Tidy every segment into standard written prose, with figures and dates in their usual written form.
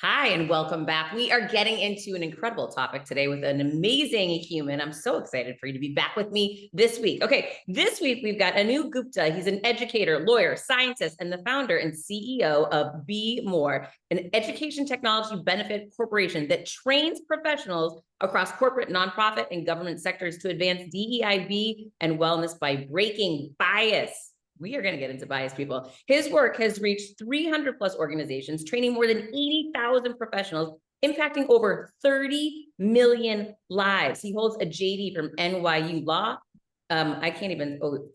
Hi, and welcome back. We are getting into an incredible topic today with an amazing human. I'm so excited for you to be back with me this week. Okay, this week we've got Anu Gupta. He's an educator, lawyer, scientist, and the founder and CEO of Be More, an education technology benefit corporation that trains professionals across corporate, nonprofit, and government sectors to advance DEIB and wellness by breaking bias. We are going to get into bias, people. His work has reached 300 plus organizations, training more than 80,000 professionals, impacting over 30 million lives. He holds a JD from NYU Law.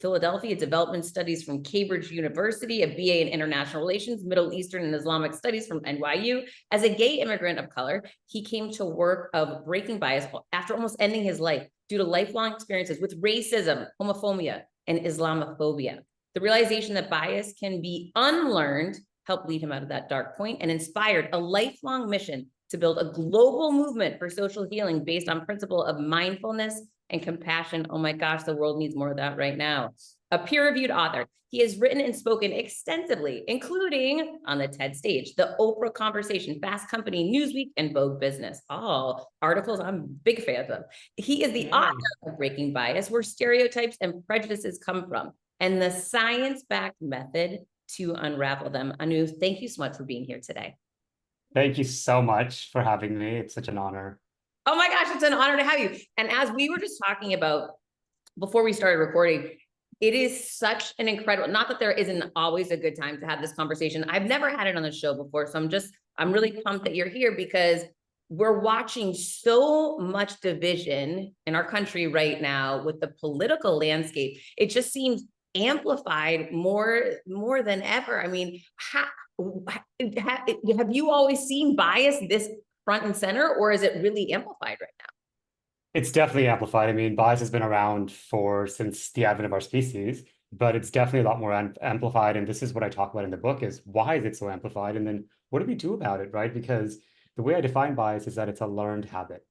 Philadelphia Development Studies from Cambridge University, a BA in International Relations, Middle Eastern and Islamic Studies from NYU. As a gay immigrant of color, he came to work of breaking bias after almost ending his life due to lifelong experiences with racism, homophobia, and Islamophobia. The realization that bias can be unlearned helped lead him out of that dark point and inspired a lifelong mission to build a global movement for social healing based on principle of mindfulness and compassion. Oh my gosh, the world needs more of that right now. A peer-reviewed author, he has written and spoken extensively, including on the TED stage, the Oprah Conversation, Fast Company, Newsweek, and Vogue Business. All articles I'm big fans of. He is the author of Breaking Bias, Where Stereotypes and Prejudices Come From, and the science-backed method to unravel them. Anu, thank you so much for being here today. Thank you so much for having me. It's such an honor. Oh my gosh, it's an honor to have you. And as we were just talking about before we started recording, it is such an incredible, not that there isn't always a good time to have this conversation. I've never had it on the show before. So I'm really pumped that you're here because we're watching so much division in our country right now with the political landscape. It just seems amplified more than ever. I mean, have you always seen bias this front and center, or is it really amplified right now? It's definitely amplified. I mean, bias has been around since the advent of our species, but it's definitely a lot more amplified. And this is what I talk about in the book is why is it so amplified? And then what do we do about it, right? Because the way I define bias is that it's a learned habit.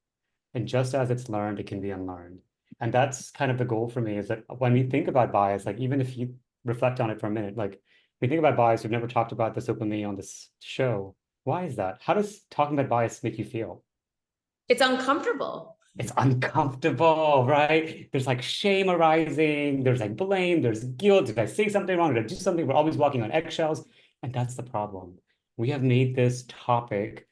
And just as it's learned, it can be unlearned. And that's kind of the goal for me is that when we think about bias, like even if you reflect on it for a minute, like we think about bias, we've never talked about this openly on this show. Why is that? How does talking about bias make you feel? It's uncomfortable. It's uncomfortable, right? There's like shame arising, there's like blame, there's guilt. If I say something wrong, if I do something, we're always walking on eggshells. And that's the problem. We have made this topic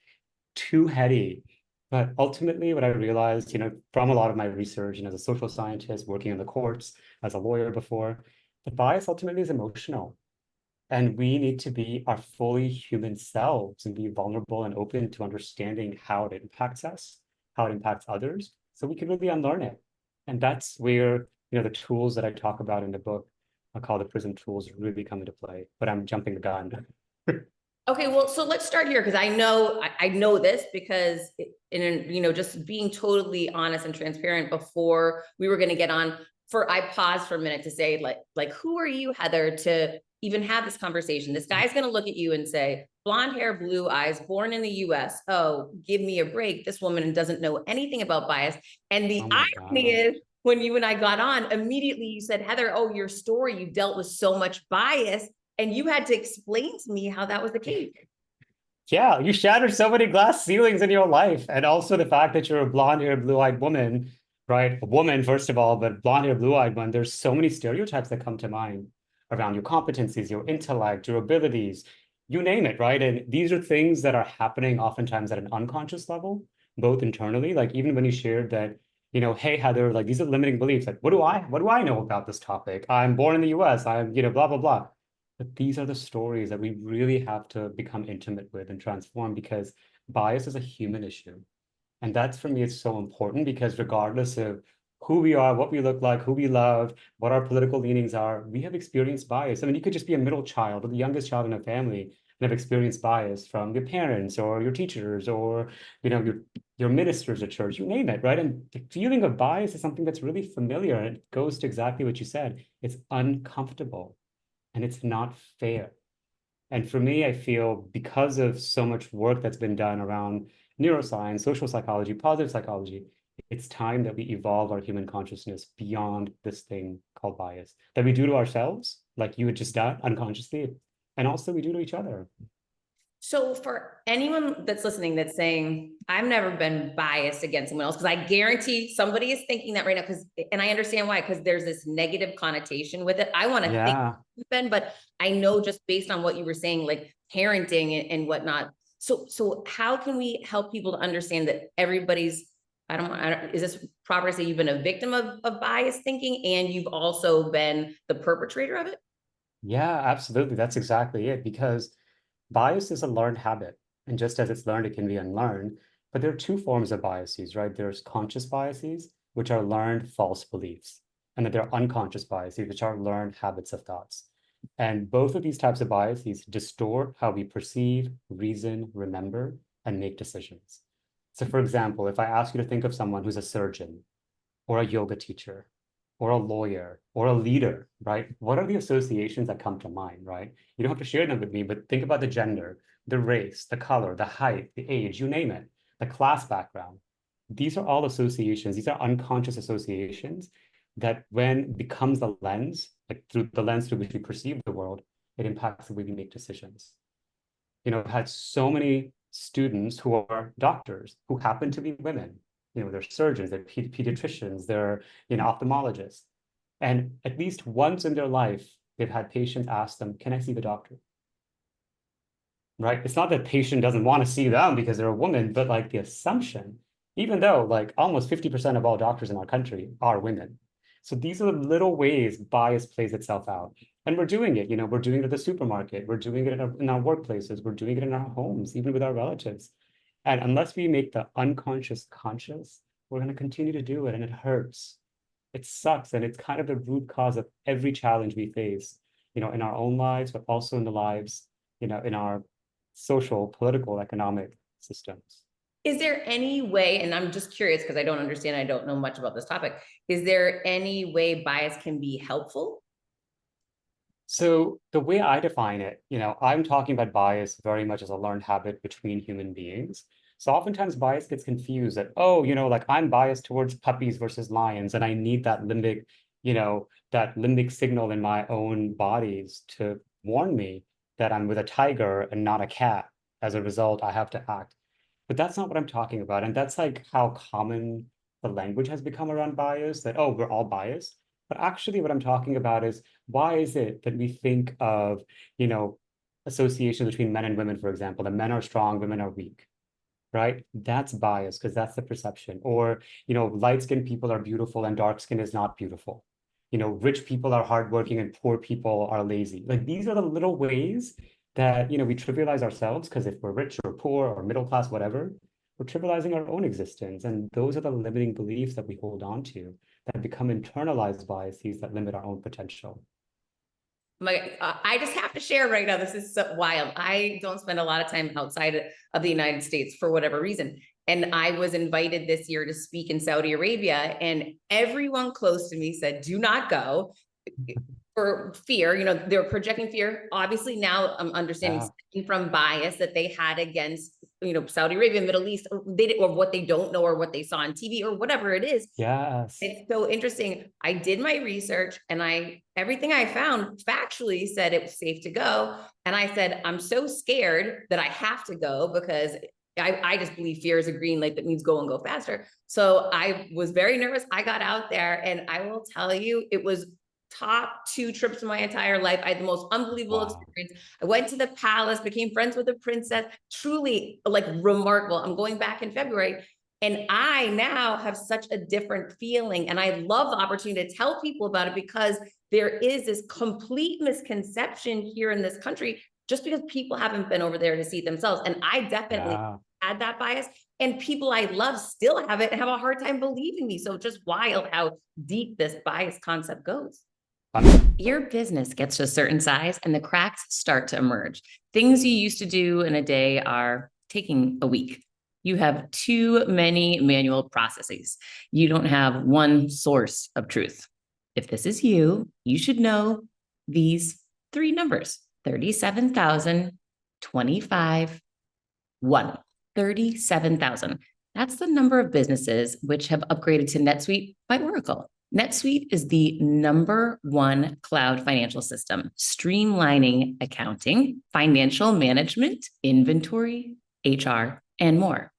too heady. But ultimately, what I realized, from a lot of my research and as a social scientist working in the courts, as a lawyer before, the bias ultimately is emotional. And we need to be our fully human selves and be vulnerable and open to understanding how it impacts us, how it impacts others, so we can really unlearn it. And that's where, the tools that I talk about in the book, I call the PRISM tools, really come into play. But I'm jumping the gun. Okay, well, so let's start here because I know this because just being totally honest and transparent before we were going to get on. I paused for a minute to say like who are you, Heather, to even have this conversation? This guy's going to look at you and say, blonde hair, blue eyes, born in the US. Oh, give me a break. This woman doesn't know anything about bias. And the irony is, when you and I got on, immediately you said, Heather, oh, your story, you dealt with so much bias. And you had to explain to me how that was the case. Yeah, you shattered so many glass ceilings in your life. And also the fact that you're a blonde-haired, blue-eyed woman, right? A woman, first of all, but blonde-haired, blue-eyed one, there's so many stereotypes that come to mind around your competencies, your intellect, your abilities, you name it, right? And these are things that are happening oftentimes at an unconscious level, both internally, like even when you shared that, hey, Heather, like these are limiting beliefs. Like, what do I know about this topic? I'm born in the US, I'm, blah, blah, blah. But these are the stories that we really have to become intimate with and transform because bias is a human issue. And that's for me, it's so important because regardless of who we are, what we look like, who we love, what our political leanings are, we have experienced bias. I mean, you could just be a middle child or the youngest child in a family and have experienced bias from your parents or your teachers or, your ministers at church, you name it, right? And the feeling of bias is something that's really familiar. And it goes to exactly what you said. It's uncomfortable and it's not fair. And for me, I feel because of so much work that's been done around neuroscience, social psychology, positive psychology, it's time that we evolve our human consciousness beyond this thing called bias that we do to ourselves, like you had just done unconsciously, and also we do to each other. So for anyone that's listening that's saying, I've never been biased against someone else, because I guarantee somebody is thinking that right now, because, and I understand why, because there's this negative connotation with it. I want to think, Yeah. Ben, but I know just based on what you were saying, like parenting and whatnot. So how can we help people to understand that everybody's, I don't, is this proper to say you've been a victim of biased thinking and you've also been the perpetrator of it? Yeah, absolutely. That's exactly it. Because bias is a learned habit. And just as it's learned, it can be unlearned. But there are two forms of biases, right? There's conscious biases, which are learned false beliefs. And then there are unconscious biases, which are learned habits of thoughts. And both of these types of biases distort how we perceive, reason, remember, and make decisions. So, for example, if I ask you to think of someone who's a surgeon, or a yoga teacher, or a lawyer, or a leader, right? What are the associations that come to mind, right? You don't have to share them with me, but think about the gender, the race, the color, the height, the age, you name it, the class background. These are all associations. These are unconscious associations that when becomes the lens, like through the lens through which we perceive the world, it impacts the way we make decisions. I've had so many students who are doctors who happen to be women. They're surgeons, they're pediatricians, they're, ophthalmologists. And at least once in their life, they've had patients ask them, can I see the doctor? Right? It's not that patient doesn't want to see them because they're a woman, but like the assumption, even though like almost 50% of all doctors in our country are women. So these are the little ways bias plays itself out. And we're doing it, we're doing it at the supermarket, we're doing it in our workplaces, we're doing it in our homes, even with our relatives. And unless we make the unconscious conscious, we're going to continue to do it, and it hurts. It sucks, and it's kind of the root cause of every challenge we face, in our own lives, but also in the lives, in our social, political, economic systems. Is there any way, and I'm just curious because I don't understand, I don't know much about this topic. Is there any way bias can be helpful? So the way I define it, I'm talking about bias very much as a learned habit between human beings. So oftentimes bias gets confused that, oh, like I'm biased towards puppies versus lions, and I need that limbic signal in my own bodies to warn me that I'm with a tiger and not a cat. As a result, I have to act. But that's not what I'm talking about. And that's like how common the language has become around bias, that, oh, we're all biased. But actually, what I'm talking about is why is it that we think of, associations between men and women, for example, that men are strong, women are weak, right? That's bias because that's the perception. Or, light-skinned people are beautiful and dark skin is not beautiful. Rich people are hardworking and poor people are lazy. Like these are the little ways that, we trivialize ourselves because if we're rich or poor or middle class, whatever, we're trivializing our own existence. And those are the limiting beliefs that we hold on to that become internalized biases that limit our own potential. I just have to share right now. This is so wild. I don't spend a lot of time outside of the United States for whatever reason. And I was invited this year to speak in Saudi Arabia, and everyone close to me said, do not go for fear. They're projecting fear. Obviously, now I'm understanding from bias that they had against, Saudi Arabia, Middle East, or what they don't know, or what they saw on TV, or whatever it is. Yes. It's so interesting. I did my research, and everything I found factually said it was safe to go. And I said, I'm so scared that I have to go because I just believe fear is a green light that means go and go faster. So I was very nervous. I got out there, and I will tell you, it was top 2 trips of my entire life. I had the most unbelievable experience. I went to the palace, became friends with the princess, truly like remarkable. I'm going back in February. And I now have such a different feeling. And I love the opportunity to tell people about it because there is this complete misconception here in this country just because people haven't been over there to see it themselves. And I definitely had that bias. And people I love still have it and have a hard time believing me. So just wild how deep this bias concept goes. Your business gets to a certain size and the cracks start to emerge. Things you used to do in a day are taking a week. You have too many manual processes. You don't have one source of truth. If this is you, you should know these 3 numbers: 37,000, 25, 1. 37,000. That's the number of businesses which have upgraded to NetSuite by Oracle. NetSuite is the #1 cloud financial system, streamlining accounting, financial management, inventory, HR, and more,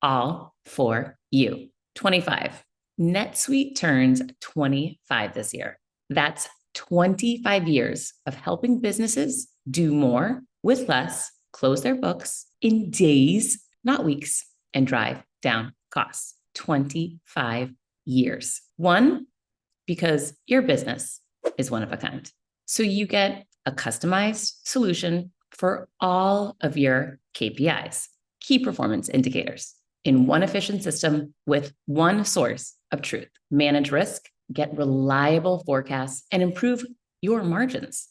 all for you. 25. NetSuite turns 25 this year. That's 25 years of helping businesses do more with less, close their books in days, not weeks, and drive down costs. 25 years. One, because your business is one of a kind. So you get a customized solution for all of your KPIs, key performance indicators, in one efficient system with one source of truth. Manage risk, get reliable forecasts, and improve your margins.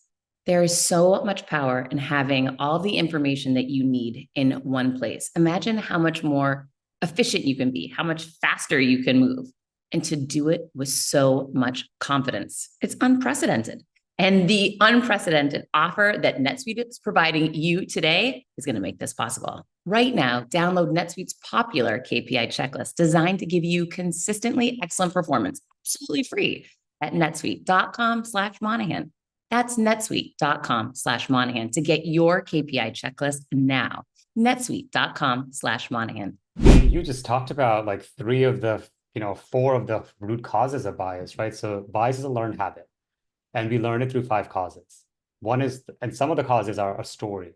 There is so much power in having all the information that you need in one place. Imagine how much more efficient you can be, how much faster you can move, and to do it with so much confidence. It's unprecedented. And the unprecedented offer that NetSuite is providing you today is going to make this possible. Right now, download NetSuite's popular KPI checklist designed to give you consistently excellent performance, absolutely free, at netsuite.com/Monahan. That's netsuite.com/Monahan to get your KPI checklist now. netsuite.com/Monahan. You just talked about like four of the root causes of bias, right? So bias is a learned habit, and we learn it through 5 causes. One is, and some of the causes are a story,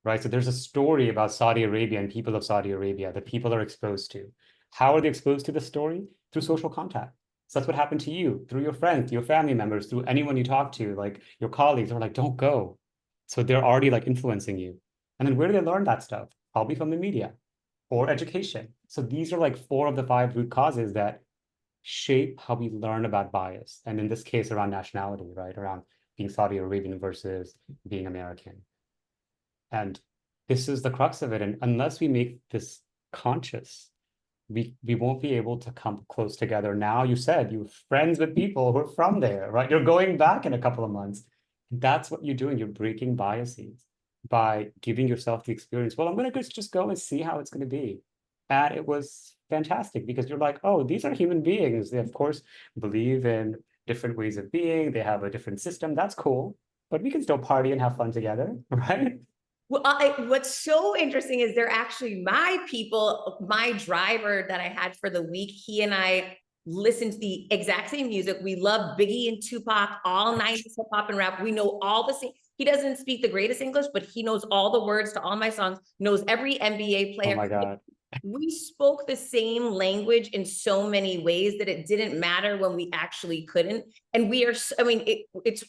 right? So there's a story about Saudi Arabia and people of Saudi Arabia that people are exposed to. How are they exposed to the story? Through social contact. So that's what happened to you, through your friends, your family members, through anyone you talk to, like your colleagues are like, don't go. So they're already like influencing you. And then where do they learn that stuff? Probably from the media or education. So these are like 4 of the 5 root causes that shape how we learn about bias. And in this case, around nationality, right? Around being Saudi Arabian versus being American. And this is the crux of it. And unless we make this conscious, we won't be able to come close together. Now, you said you're friends with people who are from there, right? You're going back in a couple of months. That's what you're doing. You're breaking biases by giving yourself the experience. Well, I'm going to just go and see how it's going to be. And it was fantastic because you're like, oh, these are human beings. They, of course, believe in different ways of being. They have a different system. That's cool. But we can still party and have fun together, right? Well, what's so interesting is they're actually my people, my driver that I had for the week. He and I listened to the exact same music. We love Biggie and Tupac, all 90s hip hop and rap. We know all the same. He doesn't speak the greatest English, but he knows all the words to all my songs, knows every NBA Oh player. my God. We spoke the same language in so many ways that it didn't matter when we actually couldn't. And we are, I mean, it's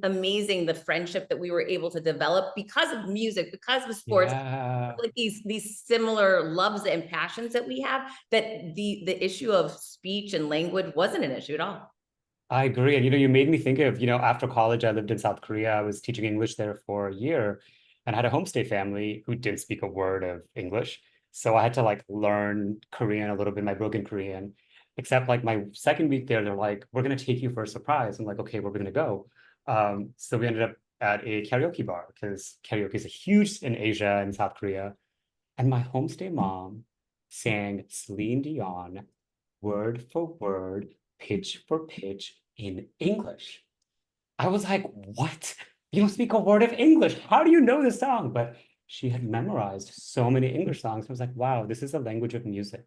amazing the friendship that we were able to develop because of music, because of sports, Yeah. like these similar loves and passions that we have, that the issue of speech and language wasn't an issue at all. I agree. And you made me think of, after college, I lived in South Korea. I was teaching English there for a year and had a homestay family who didn't speak a word of English. So I had to like learn Korean a little bit, my broken Korean. Except like my second week there, they're like, we're gonna take you for a surprise. I'm like, okay, where are we gonna go? So we ended up at a karaoke bar because karaoke is a huge in Asia and South Korea. And my homestay mom sang Celine Dion word for word, pitch for pitch in English. I was like, what? You don't speak a word of English. How do you know this song? But she had memorized so many English songs. I was like, wow, this is the language of music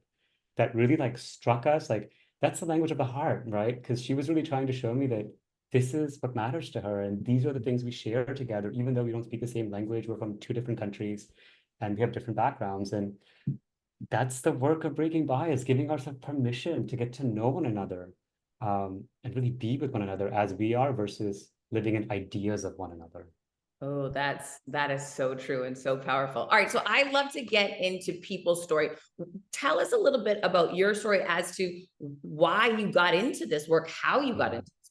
that really like struck us. Like, that's the language of the heart, right? Because she was really trying to show me that this is what matters to her. And these are the things we share together, even though we don't speak the same language. We're from 2 different countries and we have different backgrounds. And that's the work of breaking bias, giving ourselves permission to get to know one another, and really be with one another as we are versus living in ideas of one another. Oh, that is so true and so powerful. All right, so I love to get into people's story. Tell us a little bit about your story as to why you got into this work, how you got Yeah. into this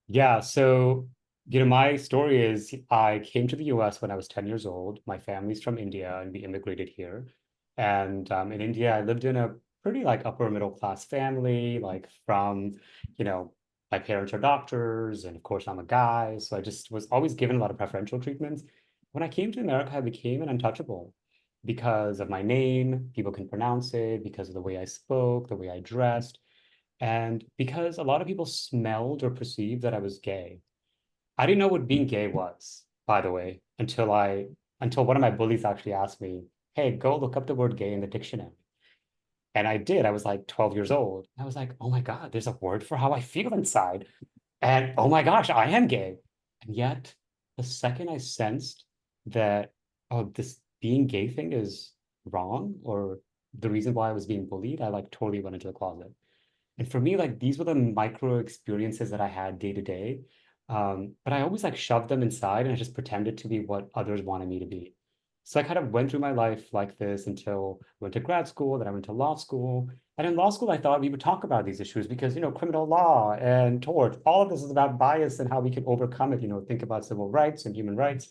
Yeah, so my story is I came to the US when I was 10 years old. My family's from India and we immigrated here. And in India, I lived in a pretty like upper middle class family, like from, you know, my parents are doctors, and of course I'm a guy. So I just was always given a lot of preferential treatments. When I came to America, I became an untouchable because of my name. People can pronounce it, because of the way I spoke, the way I dressed. And because a lot of people smelled or perceived that I was gay, I didn't know what being gay was, by the way, until one of my bullies actually asked me, "Hey, go look up the word gay in the dictionary." And I did. I was like 12 years old. I was like, oh my God, there's a word for how I feel inside. And oh my gosh, I am gay. And yet, the second I sensed that, oh, this being gay thing is wrong, or the reason why I was being bullied, I like totally went into the closet. And for me, like these were the micro experiences that I had day to day. But I always like shoved them inside and I just pretended to be what others wanted me to be. So I kind of went through my life like this until I went to grad school, then I went to law school. And in law school, I thought we would talk about these issues because, criminal law and tort, all of this is about bias and how we can overcome it, think about civil rights and human rights.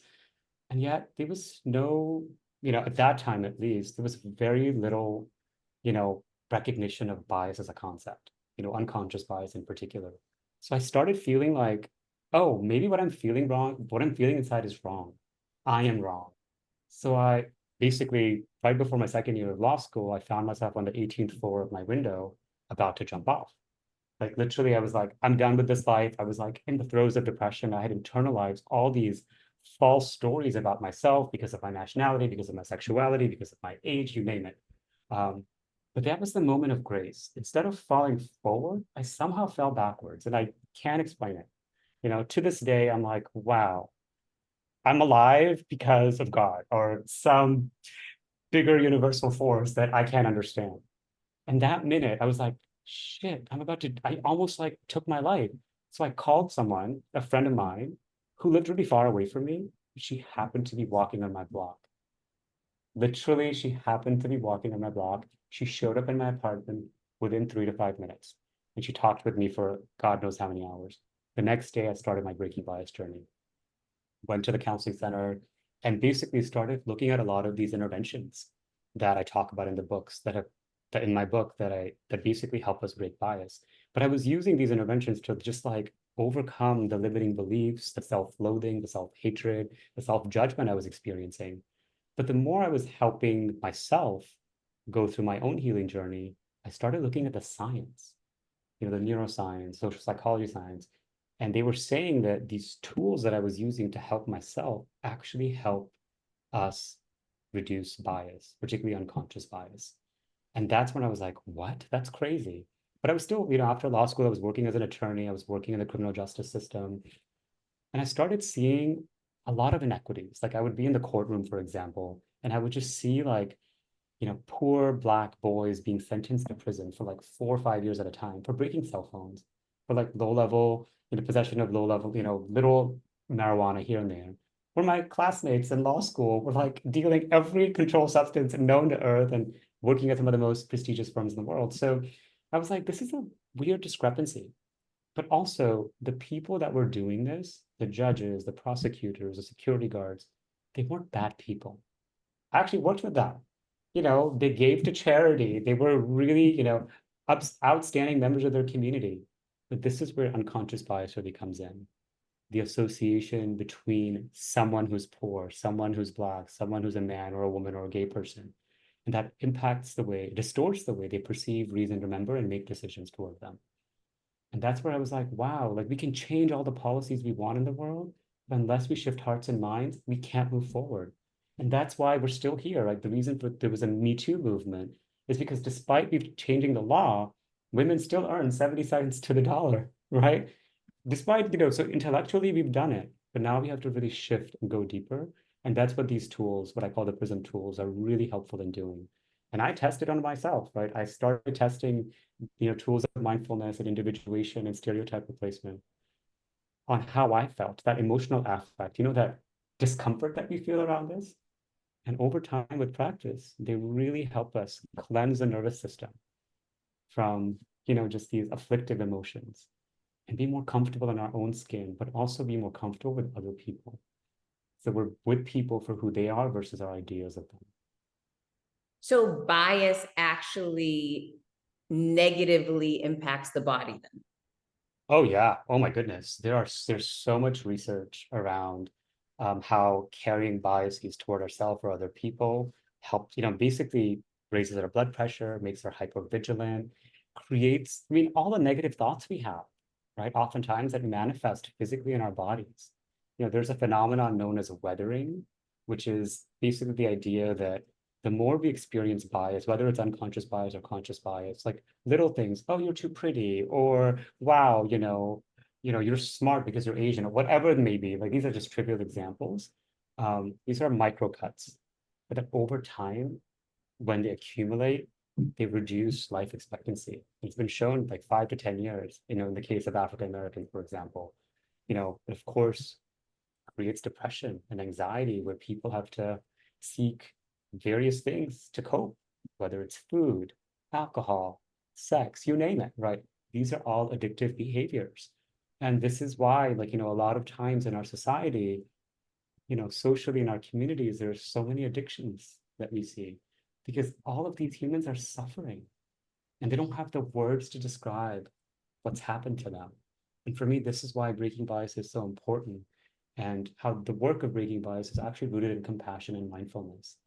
And yet there was no, at that time at least, there was very little, you know, recognition of bias as a concept, unconscious bias in particular. So I started feeling like, oh, maybe what I'm feeling inside is wrong. I am wrong. So I basically, right before my second year of law school, I found myself on the 18th floor of my window about to jump off. Like literally, I was like, I'm done with this life. I was like in the throes of depression. I had internalized all these false stories about myself because of my nationality, because of my sexuality, because of my age, you name it. Um, but that was the moment of grace. Instead of falling forward, I somehow fell backwards, and I can't explain it. To this day, I'm like, wow, I'm alive because of God or some bigger universal force that I can't understand. And that minute, I was like, shit, I almost like took my life. So I called someone, a friend of mine, who lived really far away from me. She happened to be walking on my block. Literally, she happened to be walking on my block. She showed up in my apartment within 3 to 5 minutes. And she talked with me for God knows how many hours. The next day, I started my breaking bias journey, went to the counseling center, and basically started looking at a lot of these interventions that I talk about in the books that in my book that basically help us break bias. But I was using these interventions to just like overcome the limiting beliefs, the self-loathing, the self-hatred, the self-judgment I was experiencing. But the more I was helping myself go through my own healing journey, I started looking at the science, the neuroscience, social psychology science. And they were saying that these tools that I was using to help myself actually help us reduce bias, particularly unconscious bias. And that's when I was like, what? That's crazy. But I was still, after law school, I was working as an attorney, I was working in the criminal justice system. And I started seeing a lot of inequities. Like I would be in the courtroom, for example, and I would just see like, poor Black boys being sentenced to prison for like 4 or 5 years at a time for breaking cell phones, for like low level, possession of low level, little marijuana here and there. Where my classmates in law school were like dealing every controlled substance known to earth and working at some of the most prestigious firms in the world. So I was like, this is a weird discrepancy. But also, the people that were doing this, the judges, the prosecutors, the security guards, they weren't bad people. I actually worked with them. They gave to charity. They were really, outstanding members of their community. But this is where unconscious bias really comes in. The association between someone who's poor, someone who's Black, someone who's a man or a woman or a gay person. And that distorts the way they perceive, reason, remember, and make decisions toward them. And that's where I was like, wow, like we can change all the policies we want in the world, but unless we shift hearts and minds, we can't move forward. And that's why we're still here. Like the reason for there was a Me Too movement is because despite we've changing the law, women still earn 70 cents to the dollar, right? Despite, so intellectually we've done it, but now we have to really shift and go deeper. And that's what these tools, what I call the PRISM tools, are really helpful in doing. And I tested on myself, right? I started testing, tools of mindfulness and individuation and stereotype replacement on how I felt, that emotional affect, that discomfort that we feel around this. And over time with practice, they really help us cleanse the nervous system from, just these afflictive emotions and be more comfortable in our own skin, but also be more comfortable with other people. So we're with people for who they are versus our ideas of them. So bias actually negatively impacts the body then. Oh yeah. Oh my goodness. There's so much research around how carrying biases toward ourselves or other people helps, basically raises our blood pressure, makes our hypervigilant. creates, I mean, all the negative thoughts we have, right? Oftentimes that manifest physically in our bodies. There's a phenomenon known as weathering, which is basically the idea that the more we experience bias, whether it's unconscious bias or conscious bias, like little things, oh, you're too pretty, or wow, you're smart because you're Asian, or whatever it may be. Like these are just trivial examples. These are micro cuts, but then over time, when they accumulate, they reduce life expectancy. It's been shown like 5 to 10 years, in the case of African Americans, for example. Of course, creates depression and anxiety where people have to seek various things to cope, whether it's food, alcohol, sex, you name it, right? These are all addictive behaviors. And this is why, a lot of times in our society, socially in our communities, there's so many addictions that we see because all of these humans are suffering and they don't have the words to describe what's happened to them. And for me, this is why breaking bias is so important, and how the work of breaking bias is actually rooted in compassion and mindfulness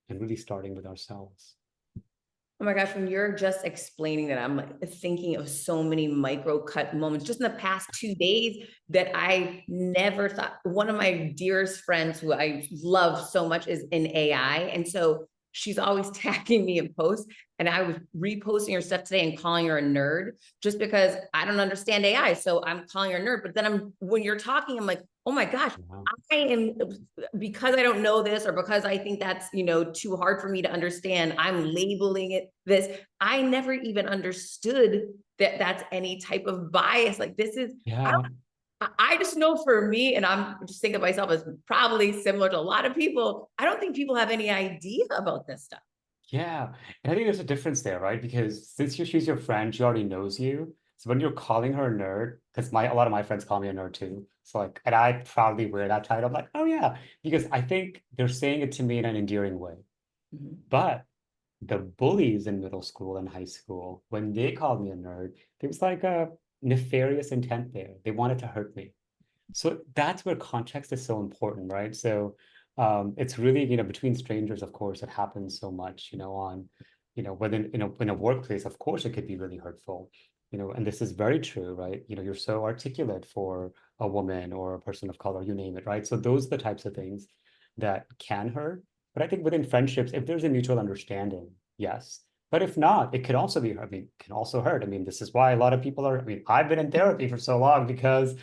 and really starting with ourselves. Oh my gosh, when you're just explaining that, I'm thinking of so many micro cut moments just in the past 2 days that I never thought. One of my dearest friends who I love so much is in AI. And so she's always tagging me in posts. And I was reposting her stuff today and calling her a nerd just because I don't understand AI. So I'm calling her a nerd. But then when you're talking, I'm like, oh my gosh, Wow. I am, because I don't know this or because I think that's, too hard for me to understand, I'm labeling it this. I never even understood that that's any type of bias. Like this is, Yeah. I just know for me, and I'm just thinking of myself as probably similar to a lot of people, I don't think people have any idea about this stuff. Yeah. And I think there's a difference there, right? Because since she's your friend, she already knows you. So when you're calling her a nerd, because a lot of my friends call me a nerd too. So and I proudly wear that title. I'm like, oh yeah, because I think they're saying it to me in an endearing way. Mhm. But the bullies in middle school and high school, when they called me a nerd, there was like a nefarious intent there. They wanted to hurt me. So that's where context is so important, right? So it's really, between strangers, of course, it happens so much, within, in a workplace, of course, it could be really hurtful, and this is very true, right? You're so articulate for a woman or a person of color, you name it, right? So those are the types of things that can hurt. But I think within friendships, if there's a mutual understanding, yes. But if not, it could also be, can also hurt. I mean, this is why a lot of people are, I've been in therapy for so long because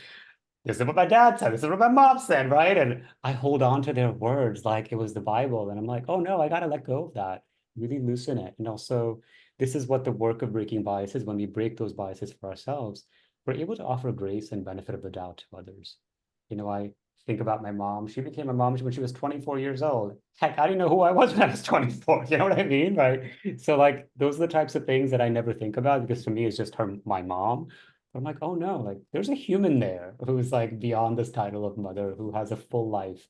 this is what my dad said, this is what my mom said, right? And I hold on to their words like it was the Bible. And I'm like, oh no, I got to let go of that, really loosen it. And also, this is what the work of breaking biases, when we break those biases for ourselves, we're able to offer grace and benefit of the doubt to others. I think about my mom. She became a mom when she was 24 years old. Heck, I didn't know who I was when I was 24. You know what I mean? Right. So like those are the types of things that I never think about because to me it's just my mom. But I'm like, oh no, like there's a human there who's like beyond this title of mother, who has a full life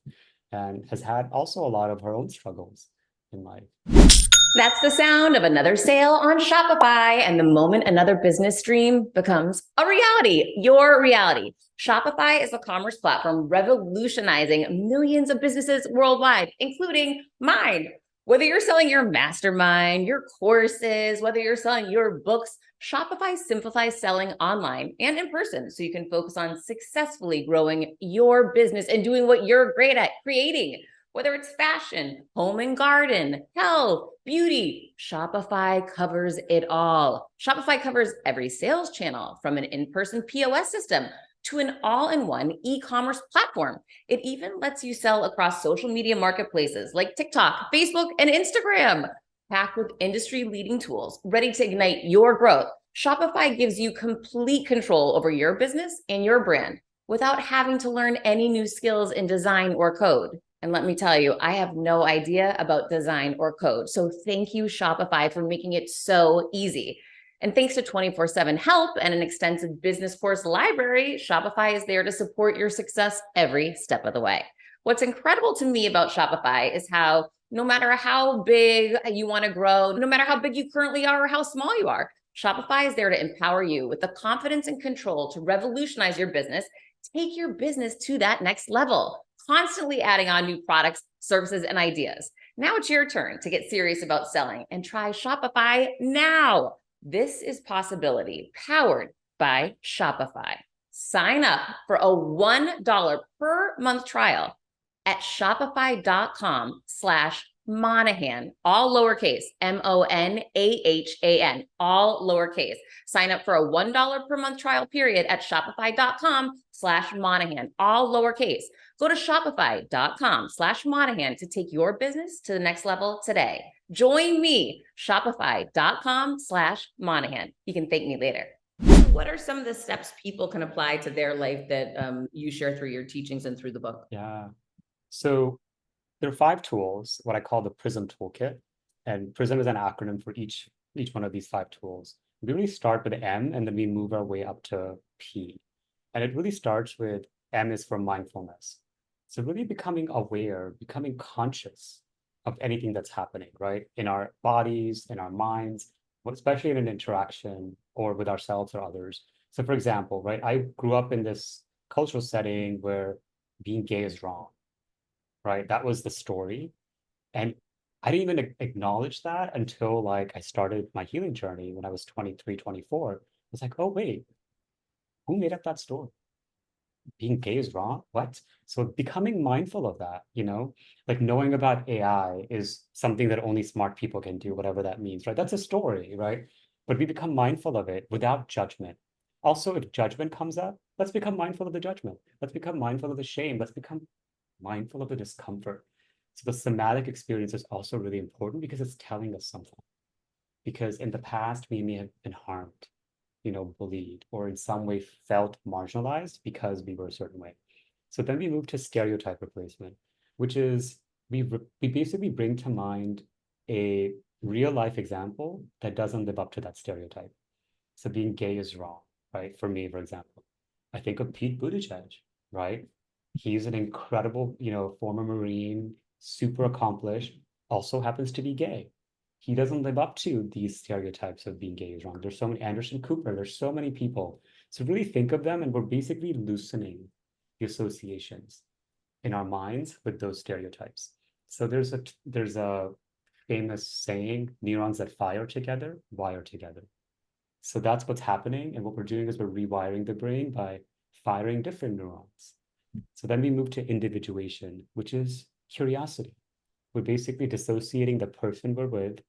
and has had also a lot of her own struggles in life. That's the sound of another sale on Shopify. And the moment another business dream becomes a reality, your reality. Shopify is a commerce platform revolutionizing millions of businesses worldwide, including mine. Whether you're selling your mastermind, your courses, whether you're selling your books, Shopify simplifies selling online and in person so you can focus on successfully growing your business and doing what you're great at, creating. Whether it's fashion, home and garden, health, beauty, Shopify covers it all. Shopify covers every sales channel, from an in-person POS system to an all-in-one e-commerce platform. It even lets you sell across social media marketplaces like TikTok, Facebook, and Instagram. Packed with industry-leading tools, ready to ignite your growth, Shopify gives you complete control over your business and your brand without having to learn any new skills in design or code. And let me tell you, I have no idea about design or code. So thank you, Shopify, for making it so easy. And thanks to 24/7 help and an extensive business course library, Shopify is there to support your success every step of the way. What's incredible to me about Shopify is how no matter how big you want to grow, no matter how big you currently are or how small you are, Shopify is there to empower you with the confidence and control to revolutionize your business, take your business to that next level, constantly adding on new products, services, and ideas. Now it's your turn to get serious about selling and try Shopify now. This is Possibility, powered by Shopify. Sign up for a $1 per month trial at shopify.com/Monahan, all lowercase, Monahan, all lowercase. Sign up for a $1 per month trial period at shopify.com/Monahan, all lowercase. Go to shopify.com/Monahan to take your business to the next level today. Join me, shopify.com/Monahan. You can thank me later. What are some of the steps people can apply to their life that you share through your teachings and through the book? Yeah. So there are 5 tools, what I call the PRISM toolkit. And PRISM is an acronym for each one of these 5 tools. We really start with M and then we move our way up to P. And it really starts with M is for mindfulness. So really becoming aware, becoming conscious of anything that's happening, right? In our bodies, in our minds, especially in an interaction or with ourselves or others. So for example, right, I grew up in this cultural setting where being gay is wrong, right? That was the story. And I didn't even acknowledge that until like I started my healing journey when I was 23, 24. I was like, oh, wait, who made up that story? Being gay is wrong? What? So becoming mindful of that, like knowing about AI is something that only smart people can do, whatever that means, right? That's a story, right? But we become mindful of it without judgment. Also, if judgment comes up, let's become mindful of the judgment. Let's become mindful of the shame. Let's become mindful of the discomfort. So the somatic experience is also really important because it's telling us something. Because in the past, we may have been harmed, bullied, or in some way felt marginalized because we were a certain way. So then we move to stereotype replacement, which is we basically bring to mind a real life example that doesn't live up to that stereotype. So being gay is wrong, right? For me, for example, I think of Pete Buttigieg, right? He's an incredible, former Marine, super accomplished, also happens to be gay. He doesn't live up to these stereotypes of being gay is wrong. There's so many, Anderson Cooper, there's so many people. So really think of them, and we're basically loosening the associations in our minds with those stereotypes. So there's a famous saying, neurons that fire together, wire together. So that's what's happening. And what we're doing is we're rewiring the brain by firing different neurons. So then we move to individuation, which is curiosity. We're basically dissociating the person we're with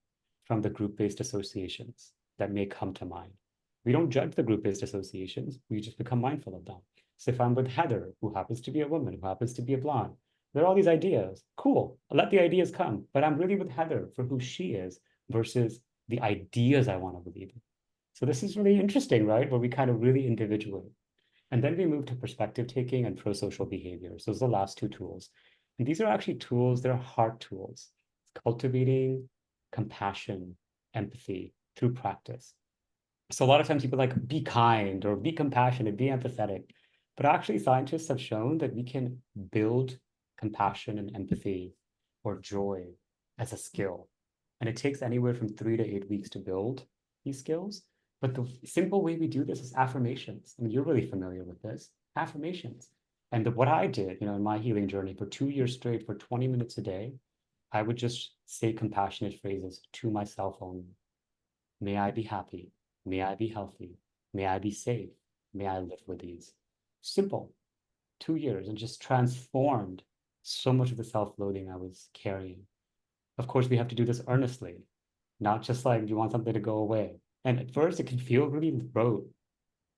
from the group-based associations that may come to mind. We don't judge the group-based associations, we just become mindful of them. So if I'm with Heather, who happens to be a woman, who happens to be a blonde, there are all these ideas. Cool, I'll let the ideas come, but I'm really with Heather for who she is versus the ideas I want to believe in. So this is really interesting, right? Where we kind of really individuate. And then we move to perspective taking and pro-social behaviors. Those are the last 2 tools. And these are actually tools, they're heart tools. It's cultivating compassion, empathy through practice. So a lot of times people like, be kind or be compassionate, be empathetic. But actually scientists have shown that we can build compassion and empathy or joy as a skill. And it takes anywhere from 3 to 8 weeks to build these skills. But the simple way we do this is affirmations. I mean, you're really familiar with this, affirmations. And what I did, in my healing journey for 2 years straight, for 20 minutes a day, I would just say compassionate phrases to myself only. May I be happy. May I be healthy. May I be safe. May I live with ease. Simple. 2 years, and just transformed so much of the self-loathing I was carrying. Of course, we have to do this earnestly, not just like you want something to go away. And at first, it can feel really rote,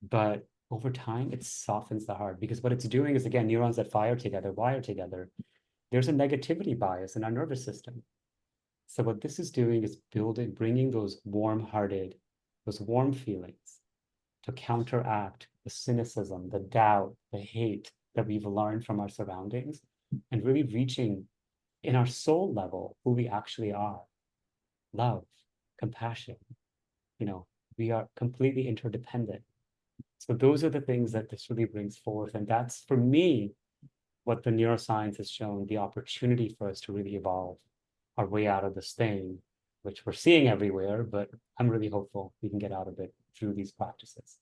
but over time, it softens the heart because what it's doing is, again, neurons that fire together, wire together. There's a negativity bias in our nervous system. So what this is doing is bringing those warm-hearted, those warm feelings to counteract the cynicism, the doubt, the hate that we've learned from our surroundings, and really reaching in our soul level who we actually are. Love, compassion, we are completely interdependent. So those are the things that this really brings forth. And that's, for me, what the neuroscience has shown, the opportunity for us to really evolve our way out of this thing, which we're seeing everywhere, but I'm really hopeful we can get out of it through these practices.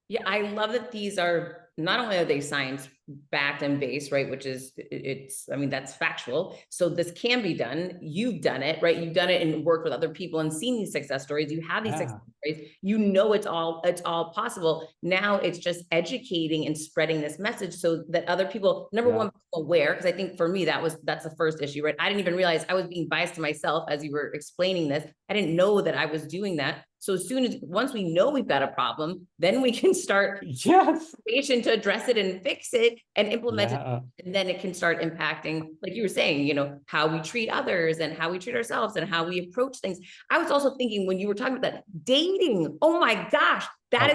Yeah, I love that these are, not only are they science backed and based, right? Which is it's, I mean, that's factual. So this can be done. You've done it, right? You've done it and worked with other people and seen these success stories. You have these success stories. You know it's all possible. Now it's just educating and spreading this message so that other people, number one, aware, because I think for me that's the first issue, right? I didn't even realize I was being biased to myself as you were explaining this. I didn't know that I was doing that. So as soon as once we know we've got a problem, then we can start to address it and fix it and implement it. And then it can start impacting, like you were saying, you know, how we treat others and how we treat ourselves and how we approach things. I was also thinking when you were talking about that dating, oh my gosh, that's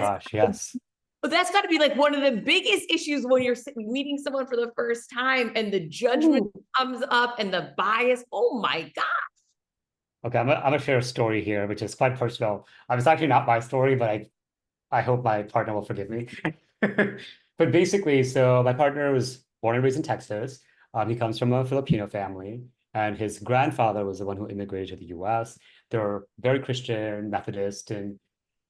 got to be like one of the biggest issues when you're meeting someone for the first time and the judgment comes up and the bias. Oh my God. Okay, I'm gonna share a story here, which is quite personal. It's actually not my story, but I hope my partner will forgive me. But basically, so my partner was born and raised in Texas. He comes from a Filipino family, and his grandfather was the one who immigrated to the US. They're very Christian, Methodist, and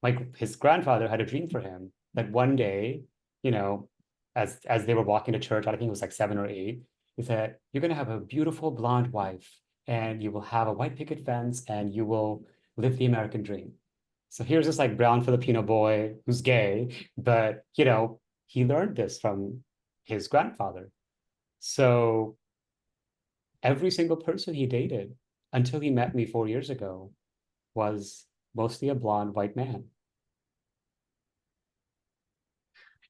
like his grandfather had a dream for him that one day, you know, as they were walking to church, I think it was like 7 or 8, he said, "You're gonna have a beautiful blonde wife, and you will have a white picket fence, and you will live the American dream." So here's this like brown Filipino boy who's gay, but you know, he learned this from his grandfather. So every single person he dated until he met me 4 years ago was mostly a blonde white man.